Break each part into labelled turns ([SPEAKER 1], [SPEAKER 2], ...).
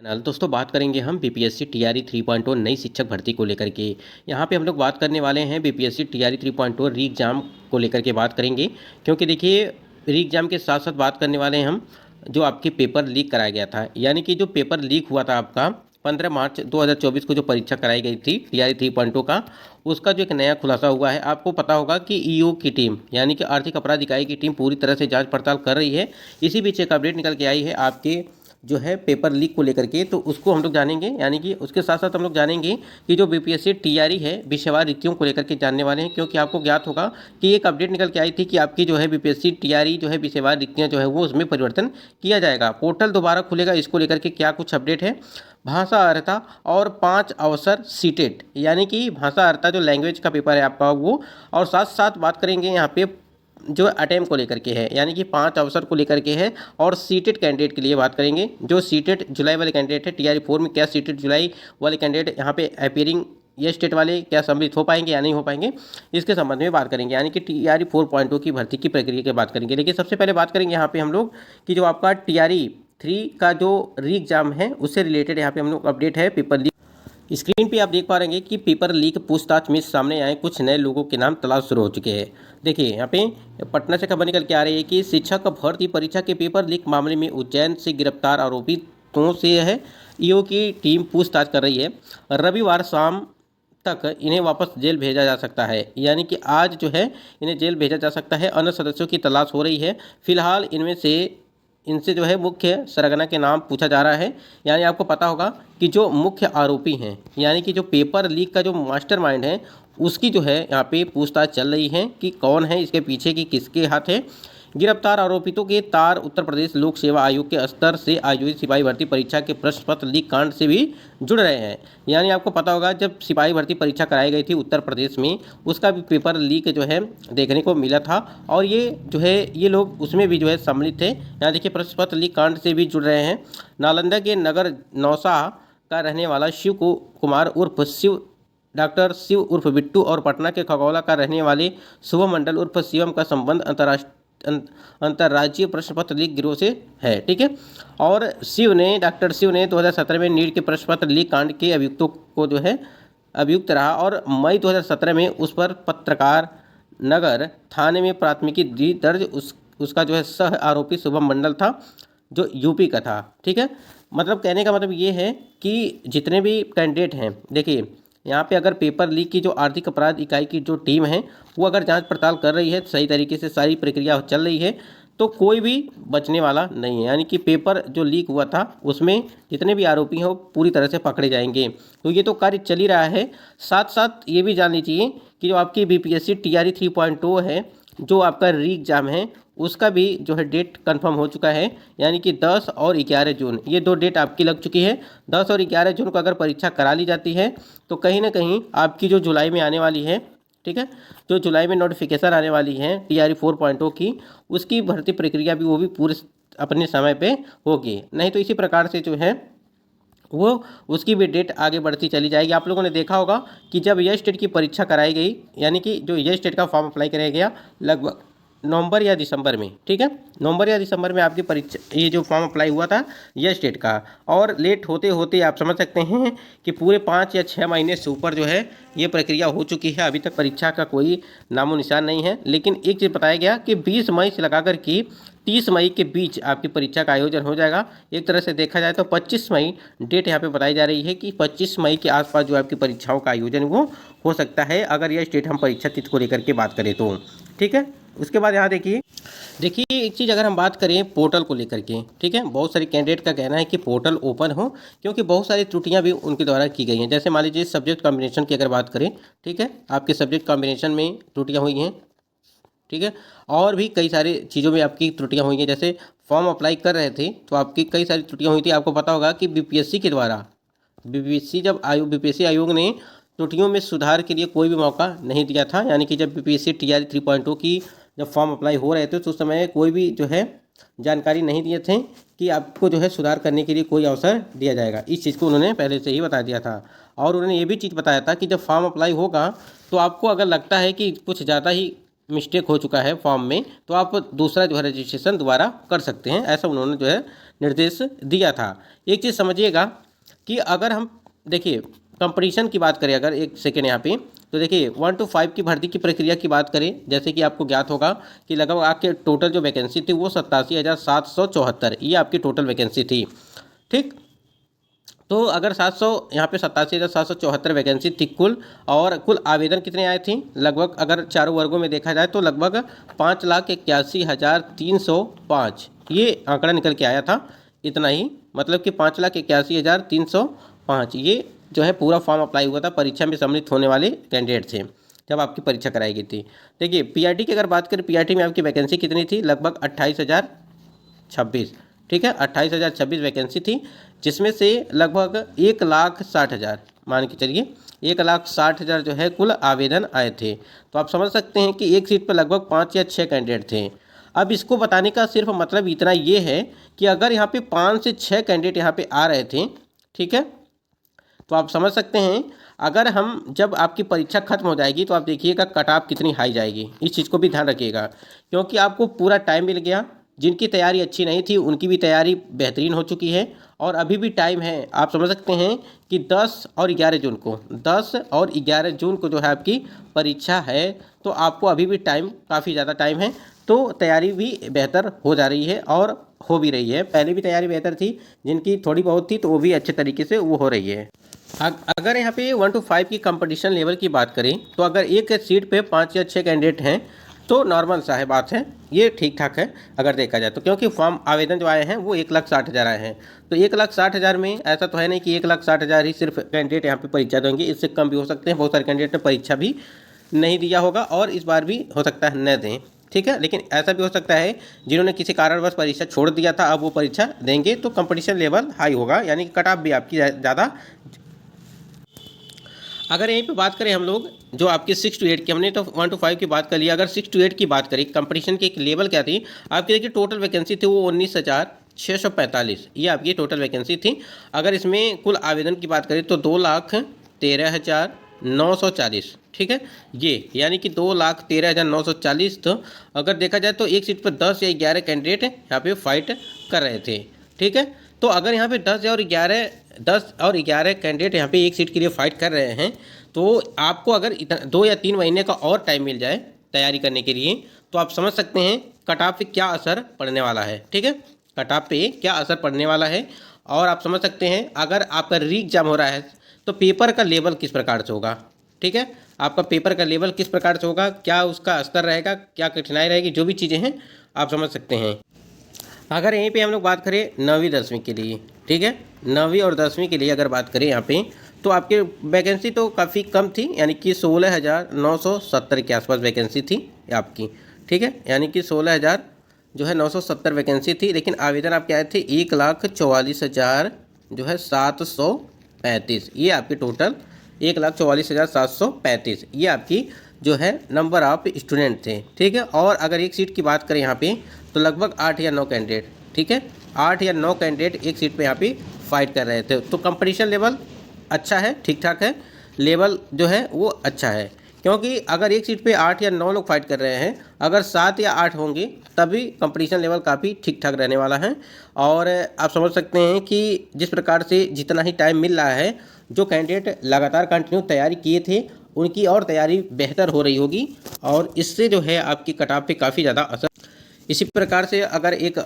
[SPEAKER 1] दोस्तों बात करेंगे हम बीपीएससी टीआरई 3.0 नई शिक्षक भर्ती को लेकर के। यहाँ पे हम लोग बात करने वाले हैं बीपीएससी टीआरई 3.0 री एग्ज़ाम को लेकर के बात करेंगे, क्योंकि देखिए री एग्ज़ाम के साथ साथ बात करने वाले हैं हम जो आपके पेपर लीक कराया गया था, यानी कि जो पेपर लीक हुआ था आपका 15 मार्च 2024 को जो परीक्षा कराई गई थी टीआरई 3.0 का, उसका जो एक नया खुलासा हुआ है। आपको पता होगा कि ईओ की टीम यानी कि आर्थिक अपराध इकाई की टीम पूरी तरह से जांच पड़ताल कर रही है। इसी बीच एक अपडेट निकल के आई है आपके जो है पेपर लीक को लेकर के, तो उसको हम लोग जानेंगे। यानी कि उसके साथ साथ हम लोग जानेंगे कि जो बीपीएससी टीआरई है विषयवार रिक्तियों को लेकर के जानने वाले हैं, क्योंकि आपको ज्ञात होगा कि एक अपडेट निकल के आई थी कि आपकी जो है बीपीएससी टीआरई जो है विषयवार रिक्तियाँ जो है वो उसमें परिवर्तन किया जाएगा, पोर्टल दोबारा खुलेगा। इसको लेकर के क्या कुछ अपडेट है, भाषा अर्हता और 5 अवसर सीटेट यानी कि भाषा अर्हता जो लैंग्वेज का पेपर है आपका वो, और साथ साथ बात करेंगे यहाँ पे जो अटेम्प्ट को लेकर के है, यानी कि 5 अवसर को लेकर के है। और सीटेट कैंडिडेट के लिए बात करेंगे, जो सीटेट जुलाई वाले कैंडिडेट है टीआरई 4 में, क्या सीटेट जुलाई वाले कैंडिडेट यहाँ पे अपीयरिंग ये स्टेट वाले क्या सम्मिलित हो पाएंगे या नहीं हो पाएंगे, इसके संबंध में बात करेंगे। यानी कि टीआरई 4.0 की भर्ती की प्रक्रिया की बात करेंगे। लेकिन सबसे पहले बात करेंगे यहाँ पे हम लोग कि जो आपका टीआरई 3 का जो री एग्ज़ाम है उससे रिलेटेड यहाँ पे हम लोग अपडेट है पेपर लीक। स्क्रीन पे आप देख पा रहे हैं कि पेपर लीक पूछताछ में सामने आए कुछ नए लोगों के नाम तलाश शुरू हो चुके हैं। देखिए यहाँ पे पटना से खबर निकल के आ रही है कि शिक्षक भर्ती परीक्षा के पेपर लीक मामले में उज्जैन से गिरफ्तार आरोपितों से है ईओ की टीम पूछताछ कर रही है। रविवार शाम तक इन्हें वापस जेल भेजा जा सकता है, यानी कि आज जो है इन्हें जेल भेजा जा सकता है। अन्य सदस्यों की तलाश हो रही है। फिलहाल इनसे जो है मुख्य सरगना के नाम पूछा जा रहा है। यानी आपको पता होगा कि जो मुख्य आरोपी हैं, यानी कि जो पेपर लीक का जो मास्टरमाइंड है, उसकी जो है यहाँ पे पूछताछ चल रही है कि कौन है इसके पीछे, की किसके हाथ है। गिरफ्तार आरोपितों के तार उत्तर प्रदेश लोक सेवा आयोग के स्तर से आयोजित सिपाही भर्ती परीक्षा के प्रश्न पत्र लीक कांड से भी जुड़ रहे हैं। यानी आपको पता होगा जब सिपाही भर्ती परीक्षा कराई गई थी उत्तर प्रदेश में, उसका भी पेपर लीक जो है देखने को मिला था, और ये जो है ये लोग उसमें भी जो है सम्मिलित थे। यहाँ देखिए प्रश्न पत्र लीक कांड से भी जुड़ रहे हैं। नालंदा के नगर नौसा का रहने वाला शिव कुमार उर्फ शिव, डॉक्टर शिव उर्फ बिट्टू, और पटना के खगौला का रहने वाले शुभम मंडल उर्फ शिवम का संबंध अंतर्राज्यीय प्रश्न पत्र लीक गिरोह से है। ठीक है। और डॉक्टर शिव ने 2017 में नीट के प्रश्न पत्र लीक कांड के अभियुक्तों को जो है अभियुक्त रहा, और मई 2017 में उस पर पत्रकार नगर थाने में प्राथमिकी दर्ज। उसका जो है सह आरोपी शुभम मंडल था जो यूपी का था। ठीक है। मतलब कहने का मतलब ये है कि जितने भी कैंडिडेट हैं, देखिए यहाँ पे अगर पेपर लीक की जो आर्थिक अपराध इकाई की जो टीम है वो अगर जांच पड़ताल कर रही है, सही तरीके से सारी प्रक्रिया चल रही है, तो कोई भी बचने वाला नहीं है। यानी कि पेपर जो लीक हुआ था उसमें जितने भी आरोपी हैं वो पूरी तरह से पकड़े जाएंगे। तो ये तो कार्य चल ही रहा है। साथ साथ ये भी जान लीजिए कि जो आपकी बीपीएससी टीआरई 3.0 है, जो आपका री एग्ज़ाम है, उसका भी जो है डेट कंफर्म हो चुका है। यानी कि 10 और 11 जून ये 2 डेट आपकी लग चुकी है। 10 और 11 जून को अगर परीक्षा करा ली जाती है तो कहीं ना कहीं आपकी जो जुलाई में आने वाली है, ठीक है, जो जुलाई में नोटिफिकेशन आने वाली है टीआरई 4.0 की, उसकी भर्ती प्रक्रिया भी वो भी पूरे अपने समय पे होगी। नहीं तो इसी प्रकार से जो है वो उसकी भी डेट आगे बढ़ती चली जाएगी। आप लोगों ने देखा होगा कि जब यह स्टेट की परीक्षा कराई गई, यानी कि जो यह स्टेट का फॉर्म अप्लाई कराया गया लगभग नवंबर या दिसंबर में, ठीक है, नवंबर या दिसंबर में आपकी परीक्षा ये जो फॉर्म अप्लाई हुआ था यह स्टेट का, और लेट होते होते आप समझ सकते हैं कि पूरे 5 या 6 महीने से ऊपर जो है ये प्रक्रिया हो चुकी है। अभी तक परीक्षा का कोई नामो निशान नहीं है। लेकिन एक चीज़ बताया गया कि 20 मई से लगाकर कि 30 मई के बीच आपकी परीक्षा का आयोजन हो जाएगा। एक तरह से देखा जाए तो 25 मई डेट यहाँ पे बताई जा रही है कि 25 मई के आसपास जो आपकी परीक्षाओं का आयोजन वो हो सकता है, अगर यह स्टेट हम परीक्षा तिथि को लेकर के बात करें तो। ठीक है। उसके बाद यहाँ देखिए एक चीज़ अगर हम बात करें पोर्टल को लेकर के, ठीक है, बहुत सारे कैंडिडेट का कहना है कि पोर्टल ओपन हो, क्योंकि बहुत सारी त्रुटियां भी उनके द्वारा की गई हैं। जैसे मान लीजिए सब्जेक्ट कॉम्बिनेशन की अगर बात करें, ठीक है, आपके सब्जेक्ट कॉम्बिनेशन में त्रुटियां हुई हैं, ठीक है, और भी कई सारी चीज़ों में आपकी त्रुटियां हुई हैं। जैसे फॉर्म अप्लाई कर रहे थे तो आपकी कई सारी त्रुटियां हुई थी। आपको पता होगा कि बीपीएससी के द्वारा बीपीएससी आयोग ने त्रुटियों में सुधार के लिए कोई भी मौका नहीं दिया था। यानी कि जब बीपीएससी टीआरई 3.0 की जब फॉर्म अप्लाई हो रहे थे तो उस समय कोई भी जो है जानकारी नहीं दिए थे कि आपको जो है सुधार करने के लिए कोई अवसर दिया जाएगा। इस चीज़ को उन्होंने पहले से ही बता दिया था। और उन्होंने ये भी चीज़ बताया था कि जब फॉर्म अप्लाई होगा तो आपको अगर लगता है कि कुछ ज़्यादा ही मिस्टेक हो चुका है फॉर्म में, तो आप दूसरा जो है रजिस्ट्रेशन दोबारा कर सकते हैं, ऐसा उन्होंने जो है निर्देश दिया था। एक चीज़ समझिएगा कि अगर हम देखिए कंपटीशन की बात करें, अगर एक सेकेंड यहाँ पे, तो देखिए 1 to 5 की भर्ती की प्रक्रिया की बात करें, जैसे कि आपको ज्ञात होगा कि लगभग आपके टोटल जो वैकेंसी थी वो 87,774, ये आपकी टोटल वैकेंसी थी। ठीक, तो अगर 700 यहाँ पे 87,774 वैकेंसी थी कुल, और कुल आवेदन कितने आए थे, लगभग अगर चारों वर्गों में देखा जाए तो लगभग 5,81,305 ये आंकड़ा निकल के आया था। इतना ही, मतलब कि 5,81,305 ये जो है पूरा फॉर्म अप्लाई हुआ था, परीक्षा में सम्मिलित होने वाले कैंडिडेट थे जब आपकी परीक्षा कराई गई थी। देखिए पीआरटी की अगर बात करें, पीआरटी में आपकी वैकेंसी कितनी थी, लगभग 28,026। ठीक है, 28,026 वैकेंसी थी, जिसमें से लगभग 1,60,000 मान के चलिए 1,60,000 जो है कुल आवेदन आए थे। तो आप समझ सकते हैं कि एक सीट पर लगभग 5 या 6 कैंडिडेट थे। अब इसको बताने का सिर्फ मतलब इतना ये है कि अगर यहाँ पे 5 से 6 कैंडिडेट यहाँ पे आ रहे थे, ठीक है, तो आप समझ सकते हैं अगर हम जब आपकी परीक्षा खत्म हो जाएगी तो आप देखिएगा कट ऑफ कितनी हाई जाएगी। इस चीज़ को भी ध्यान रखिएगा, क्योंकि आपको पूरा टाइम मिल गया। जिनकी तैयारी अच्छी नहीं थी उनकी भी तैयारी बेहतरीन हो चुकी है, और अभी भी टाइम है। आप समझ सकते हैं कि 10 और 11 जून को 10 और 11 जून को जो है आपकी परीक्षा है, तो आपको अभी भी टाइम, काफ़ी ज़्यादा टाइम है। तो तैयारी भी बेहतर हो जा रही है और हो भी रही है। पहले भी तैयारी बेहतर थी, जिनकी थोड़ी बहुत थी तो वो भी अच्छे तरीके से वो हो रही है। अगर यहाँ पे 1 to 5 की कंपटीशन लेवल की बात करें, तो अगर एक सीट पे 5 या 6 कैंडिडेट हैं तो नॉर्मल सा है, बात है, ये ठीक ठाक है अगर देखा जाए तो। क्योंकि फॉर्म आवेदन जो आए हैं वो 1,60,000 आए हैं, तो 1,60,000 में ऐसा तो है नहीं कि 1,60,000 ही सिर्फ कैंडिडेट यहाँ पे परीक्षा देंगे, इससे कम भी हो सकते हैं। बहुत सारे कैंडिडेट ने परीक्षा भी नहीं दिया होगा और इस बार भी हो सकता है न दें। ठीक है, लेकिन ऐसा भी हो सकता है जिन्होंने किसी कारणवश परीक्षा छोड़ दिया था अब वो परीक्षा देंगे, तो कंपटीशन लेवल हाई होगा, यानी कि कट ऑफ भी आपकी ज़्यादा। अगर यहीं पे बात करें हम लोग जो आपकी 6 to 8 की, हमने तो 1 to 5 की बात कर लिया, अगर 6 to 8 की बात करें कंपटीशन की एक लेवल क्या थी आपकी, देखिए टोटल वैकेंसी थी वो 19,645, ये आपकी टोटल वैकेंसी थी। अगर इसमें कुल आवेदन की बात करें तो 2,13,940, ठीक है, ये यानी कि 2,13,940। तो अगर देखा जाए तो एक सीट पर 10 या 11 कैंडिडेट यहाँ पे फाइट कर रहे थे। ठीक है, तो अगर यहाँ पे 10 और 11 कैंडिडेट यहाँ पे एक सीट के लिए फाइट कर रहे हैं, तो आपको अगर 2 या 3 महीने का और टाइम मिल जाए तैयारी करने के लिए, तो आप समझ सकते हैं कट ऑफ पे क्या असर पड़ने वाला है। ठीक है, कट ऑफ पे क्या असर पड़ने वाला है, और आप समझ सकते हैं अगर आपका री एग्जाम हो रहा है तो पेपर का लेवल किस प्रकार से होगा। ठीक है, आपका पेपर का लेवल किस प्रकार से होगा, क्या उसका स्तर रहेगा, क्या कठिनाई रहेगी, जो भी चीज़ें हैं आप समझ सकते हैं। अगर यहीं पे हम लोग बात करें 9वीं 10वीं के लिए, ठीक है, 9वीं और 10वीं के लिए अगर बात करें यहाँ पे, तो आपके वैकेंसी तो काफ़ी कम थी, यानी कि 16,970 के आसपास वैकेंसी थी आपकी। ठीक है, यानी कि 16,000 जो है 970 वैकेंसी थी, लेकिन आवेदन आपके आए थे 1,44,000 जो है 735, ये आपकी टोटल 1,44,735 ये आपकी जो है नंबर ऑफ स्टूडेंट थे। ठीक है, और अगर एक सीट की बात करें यहाँ पे तो लगभग 8 या 9 कैंडिडेट, ठीक है, 8 या 9 कैंडिडेट एक सीट पे यहाँ पे फाइट कर रहे थे। तो कंपटीशन लेवल अच्छा है, ठीक ठाक है, लेवल जो है वो अच्छा है, क्योंकि अगर एक सीट पे 8 या 9 लोग फाइट कर रहे हैं, अगर 7 या 8 होंगे तभी कंपटीशन लेवल काफ़ी ठीक ठाक रहने वाला है। और आप समझ सकते हैं कि जिस प्रकार से जितना ही टाइम मिल रहा है, जो कैंडिडेट लगातार कंटिन्यू तैयारी किए थे उनकी और तैयारी बेहतर हो रही होगी, और इससे जो है आपकी कट ऑफ पे काफ़ी ज़्यादा असर। इसी प्रकार से अगर एक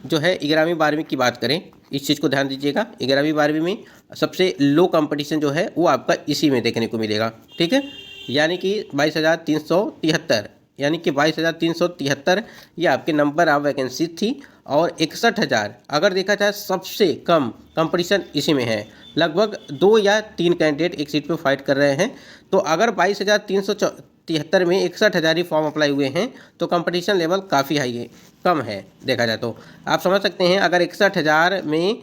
[SPEAKER 1] जो है 11वीं 12वीं की बात करें, इस चीज़ को ध्यान दीजिएगा, 11वीं 12वीं में सबसे लो कंपटीशन जो है वो आपका इसी में देखने को मिलेगा। ठीक है, यानी कि 22,373, यानी कि 22,373 ये आपके नंबर ऑफ वैकेंसी थी, और 61,000 अगर देखा जाए सबसे कम कंपटीशन इसी में है, लगभग 2 या 3 कैंडिडेट एक सीट पे फाइट कर रहे हैं। तो अगर 22,373 में 61,000 ही फॉर्म अप्लाई हुए हैं तो कंपटीशन लेवल काफ़ी हाई है, कम है देखा जाए तो। आप समझ सकते हैं अगर 61,000 में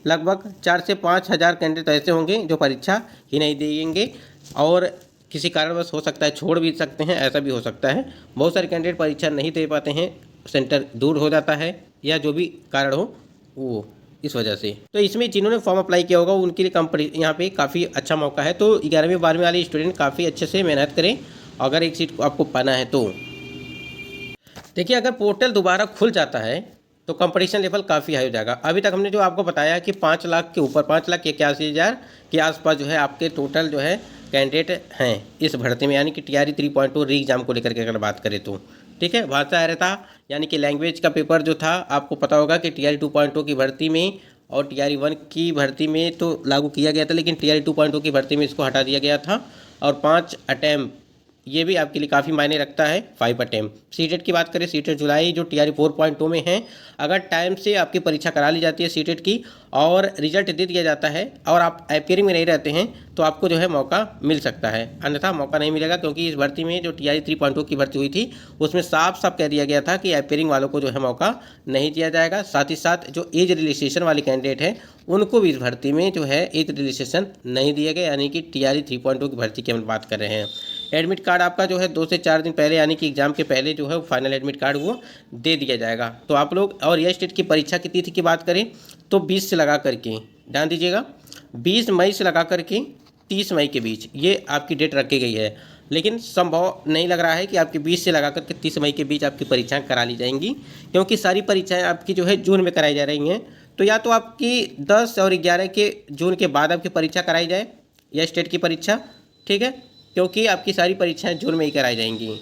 [SPEAKER 1] लगभग 4 से 5,000 कैंडिडेट ऐसे होंगे जो परीक्षा ही नहीं देंगे, और किसी कारणवश हो सकता है छोड़ भी सकते हैं, ऐसा भी हो सकता है। बहुत सारे कैंडिडेट परीक्षा नहीं दे पाते हैं, सेंटर दूर हो जाता है या जो भी कारण हो वो इस वजह से। तो इसमें जिन्होंने फॉर्म अप्लाई किया होगा उनके लिए कंपनी यहाँ पे काफ़ी अच्छा मौका है। तो 11वीं 12वीं वाले स्टूडेंट काफ़ी अच्छे से मेहनत करें अगर एक सीट आपको पाना है तो। देखिए अगर पोर्टल दोबारा खुल जाता है तो कंपटीशन लेवल काफ़ी हाई हो जाएगा। अभी तक हमने जो आपको बताया कि 5 लाख के ऊपर 5,81,000 के आसपास जो है आपके टोटल जो है कैंडिडेट हैं इस भर्ती में, यानी कि TRE 3.2 री एग्जाम को लेकर के अगर बात करें तो ठीक है। भाषा अर्हता यानी कि लैंग्वेज का पेपर जो था आपको पता होगा कि TRE 2.2 की भर्ती में और TRE 1 की भर्ती में तो लागू किया गया था, लेकिन TRE 2.2 की भर्ती में इसको हटा दिया गया था। और 5 अटैम्प्ट ये भी आपके लिए काफ़ी मायने रखता है, 5 अटैम्प्ट। सीटेट की बात करें, सीटेट जुलाई जो TRE 4.2 में है, अगर टाइम से आपकी परीक्षा करा ली जाती है सीटेट की और रिजल्ट दे दिया जाता है और आप अपियरिंग में नहीं रहते हैं तो आपको जो है मौका मिल सकता है, अन्यथा मौका नहीं मिलेगा। क्योंकि इस भर्ती में जो TRE 3.2 की भर्ती हुई थी उसमें साफ साफ कह दिया गया था कि अपियरिंग वालों को जो है मौका नहीं दिया जाएगा। साथ ही साथ जो एज रिलैक्सेशन वाले कैंडिडेट हैं उनको भी इस भर्ती में जो है एज रिलैक्सेशन नहीं दिए गए, यानी कि TRE 3.2 की भर्ती की हम बात कर रहे हैं। एडमिट कार्ड आपका जो है 2 से 4 दिन पहले यानी कि एग्जाम के पहले जो है फाइनल एडमिट कार्ड वो दे दिया जाएगा। तो आप लोग, और यह स्टेट की परीक्षा की तिथि की बात करें तो 20 से लगा करके ध्यान दीजिएगा, 20 मई से लगा करके 30 मई के बीच ये आपकी डेट रखी गई है। लेकिन संभव नहीं लग रहा है कि आपकी 20 से लगा करके 30 मई के बीच आपकी परीक्षाएं करा ली जाएंगी, क्योंकि सारी परीक्षाएं आपकी जो है जून में कराई जा रही हैं। तो या तो आपकी 10 और 11 के जून के बाद आपकी परीक्षा कराई जाए, यह स्टेट की परीक्षा, ठीक है, क्योंकि आपकी सारी परीक्षाएं जून में ही कराई जाएंगी।